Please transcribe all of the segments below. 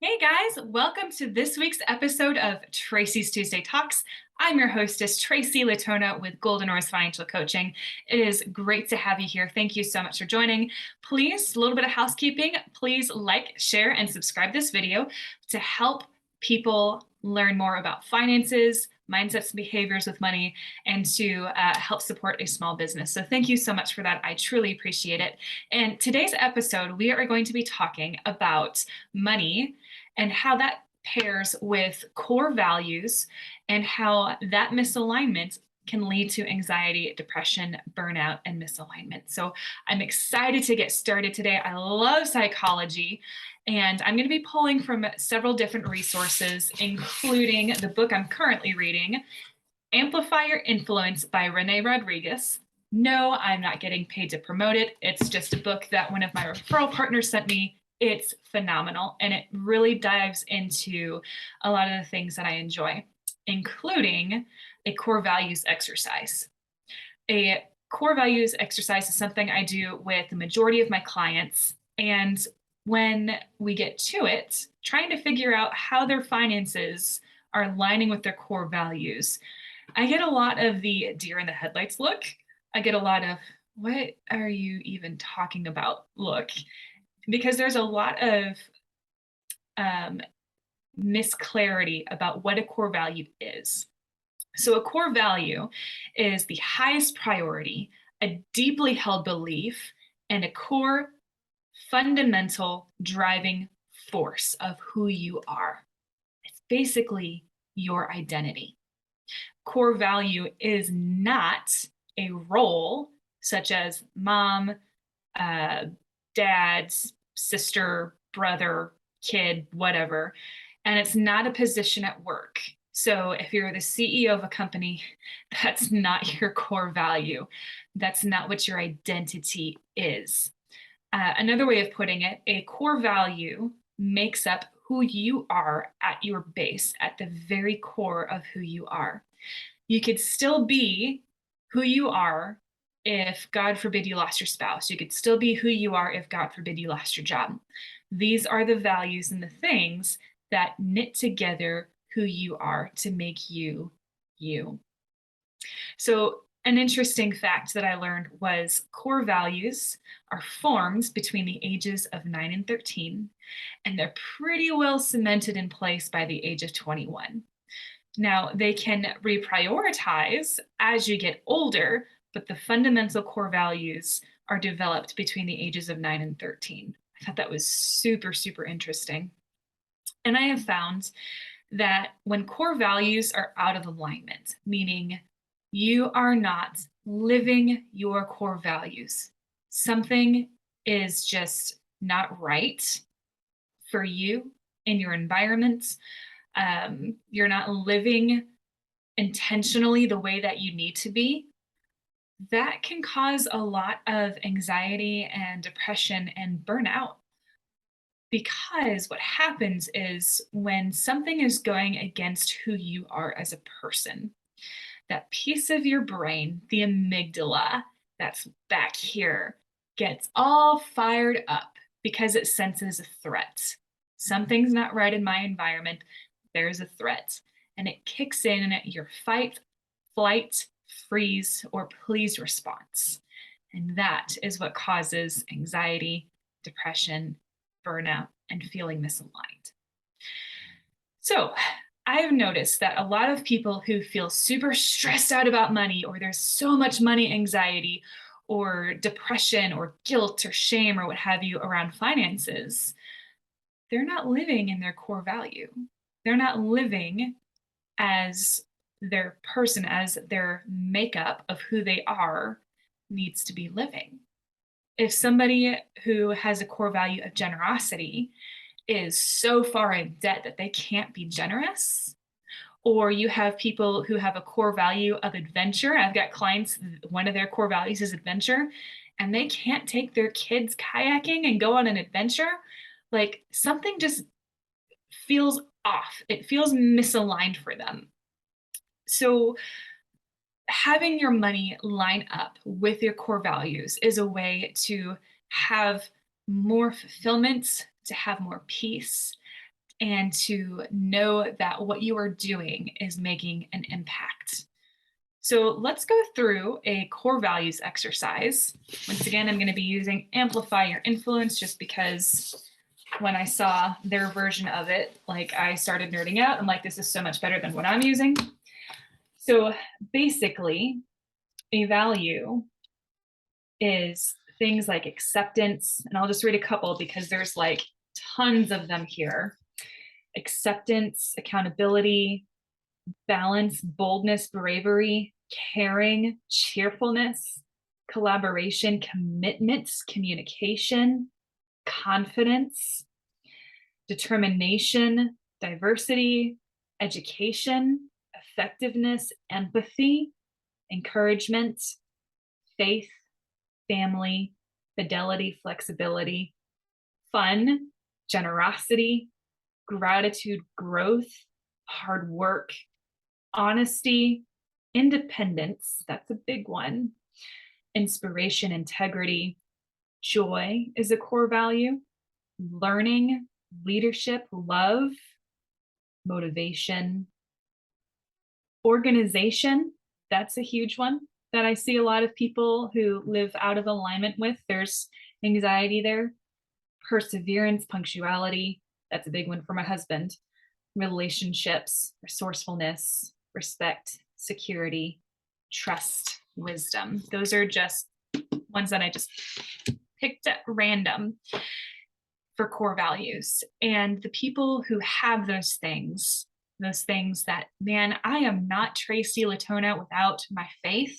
Hey guys, welcome to this week's episode of Tracy's Tuesday Talks. I'm your hostess, Tracy Latona with Golden Oars Financial Coaching. It is great to have you here. Thank you so much for joining. Please, a little bit of housekeeping, please like, share, and subscribe this video to help people learn more about finances, mindsets, and behaviors with money, and to help support a small business. So thank you so much for that. I truly appreciate it. And today's episode, we are going to be talking about money and how that pairs with core values and how that misalignment can lead to anxiety, depression, burnout, and misalignment. So I'm excited to get started today. I love psychology, and I'm going to be pulling from several different resources, including the book I'm currently reading, Amplify Your Influence by Renee Rodriguez. No, I'm not getting paid to promote it. It's just a book that one of my referral partners sent me. It's phenomenal, and it really dives into a lot of the things that I enjoy, including a core values exercise. A core values exercise is something I do with the majority of my clients. And when we get to it, trying to figure out how their finances are aligning with their core values, I get a lot of the deer in the headlights look. I get a lot of, what are you even talking about look? Because there's a lot of um, misclarity about what a core value is. So, a core value is the highest priority, a deeply held belief, and a core fundamental driving force of who you are. It's basically your identity. Core value is not a role such as mom, uh, dad, sister, brother, kid, whatever. And it's not a position at work. So if you're the CEO of a company, that's not your core value. That's not what your identity is. Another way of putting it, a core value makes up who you are at your base, at the very core of who you are. You could still be who you are if, God forbid, you lost your spouse. You could still be who you are if, God forbid, you lost your job. These are the values and the things that knit together who you are to make you you. So, an interesting fact that I learned was core values are formed between the ages of 9 and 13, and they're pretty well cemented in place by the age of 21. Now, they can reprioritize as you get older, but the fundamental core values are developed between the ages of 9 and 13. I thought that was super, super interesting. And I have found that when core values are out of alignment, meaning you are not living your core values, something is just not right for you in your environment. You're not living intentionally the way that you need to be. That can cause a lot of anxiety and depression and burnout. Because what happens is when something is going against who you are as a person, that piece of your brain, the amygdala, that's back here, gets all fired up because it senses a threat. Something's not right in my environment. There's a threat. And it kicks in at your fight, flight, freeze, or please response. And that is what causes anxiety, depression, burnout, and feeling misaligned. So, I've noticed that a lot of people who feel super stressed out about money, or there's so much money anxiety, or depression, or guilt, or shame, or what have you around finances, they're not living in their core value. They're not living as their person, as their makeup of who they are needs to be living. If somebody who has a core value of generosity is so far in debt that they can't be generous, or you have people who have a core value of adventure. I've got clients, one of their core values is adventure, and they can't take their kids kayaking and go on an adventure. Like something just feels off. It feels misaligned for them. So, having your money line up with your core values is a way to have more fulfillment, to have more peace, and to know that what you are doing is making an impact. So let's go through a core values exercise. Once again, I'm going to be using Amplify Your Influence just because when I saw their version of it, like I started nerding out. I'm like, this is so much better than what I'm using. So basically, a value is things like acceptance, and I'll just read a couple because there's like tons of them here. Acceptance, accountability, balance, boldness, bravery, caring, cheerfulness, collaboration, commitments, communication, confidence, determination, diversity, education, effectiveness, empathy, encouragement, faith, family, fidelity, flexibility, fun, generosity, gratitude, growth, hard work, honesty, independence, that's a big one, inspiration, integrity, joy is a core value, learning, leadership, love, motivation, organization, that's a huge one that I see a lot of people who live out of alignment with. There's anxiety there. Perseverance, punctuality, that's a big one for my husband. Relationships, resourcefulness, respect, security, trust, wisdom. Those are just ones that I just picked at random for core values. And the people who have those things that, man, I am not Tracy Latona without my faith.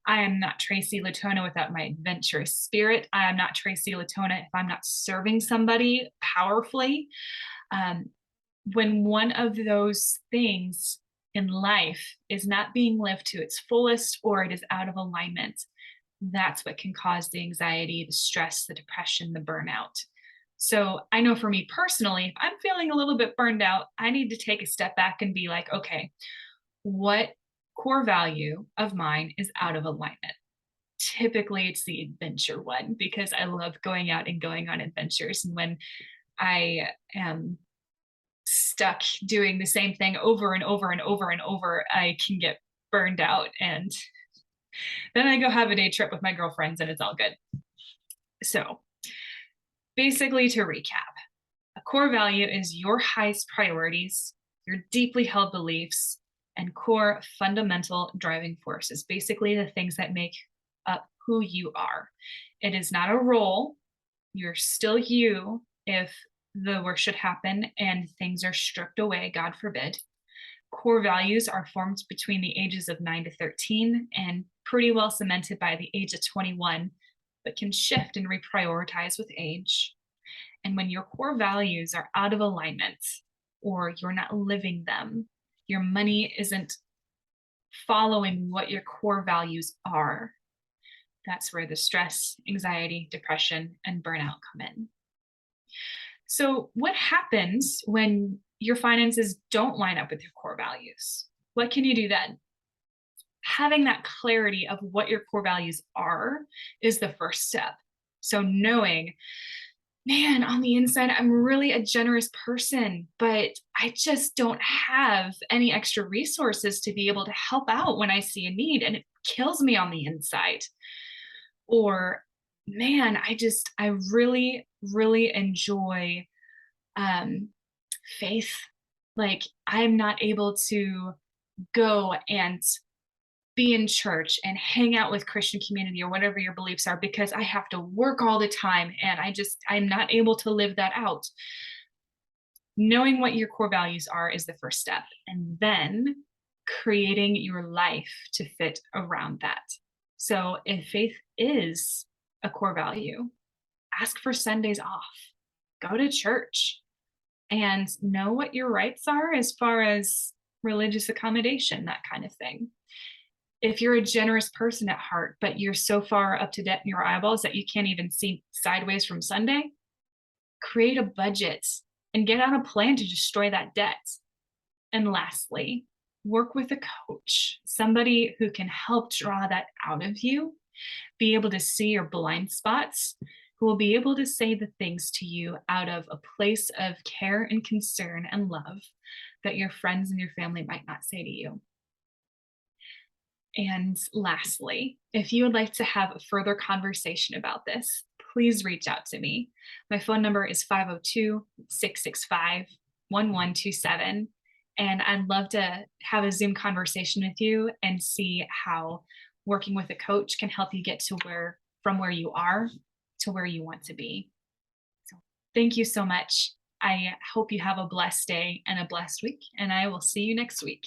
I am not Tracy Latona without my adventurous spirit. I am not Tracy Latona if I'm not serving somebody powerfully. When one of those things in life is not being lived to its fullest or it is out of alignment, that's what can cause the anxiety, the stress, the depression, the burnout. So I know for me personally, if I'm feeling a little bit burned out, I need to take a step back and be like, okay, what core value of mine is out of alignment? Typically, it's the adventure one because I love going out and going on adventures. And when I am stuck doing the same thing over and over and over and over, I can get burned out. And then I go have a day trip with my girlfriends and it's all good. So basically, to recap, a core value is your highest priorities, your deeply held beliefs, and core fundamental driving forces, basically the things that make up who you are. It is not a role. You're still you if the worst should happen and things are stripped away, God forbid. Core values are formed between the ages of 9 to 13 and pretty well cemented by the age of 21, but can shift and reprioritize with age. And when your core values are out of alignment or you're not living them, your money isn't following what your core values are, that's where the stress, anxiety, depression, and burnout come in. So, what happens when your finances don't line up with your core values? What can you do then? Having that clarity of what your core values are is the first step. So, knowing, man, on the inside, I'm really a generous person, but I just don't have any extra resources to be able to help out when I see a need, and it kills me on the inside. Or, man, I really, really enjoy um, faith. Like, I'm not able to go and be in church and hang out with Christian community or whatever your beliefs are because I have to work all the time and I'm not able to live that out. Knowing what your core values are is the first step. And then creating your life to fit around that. So if faith is a core value, ask for Sundays off, go to church, and know what your rights are as far as religious accommodation, that kind of thing. If you're a generous person at heart, but you're so far up to debt in your eyeballs that you can't even see sideways from Sunday, create a budget and get on a plan to destroy that debt. And lastly, work with a coach, somebody who can help draw that out of you, be able to see your blind spots, who will be able to say the things to you out of a place of care and concern and love that your friends and your family might not say to you. And lastly, if you would like to have a further conversation about this, please reach out to me. My phone number is 502-665-1127. And I'd love to have a Zoom conversation with you and see how working with a coach can help you get to from where you are to where you want to be. So thank you so much. I hope you have a blessed day and a blessed week, and I will see you next week.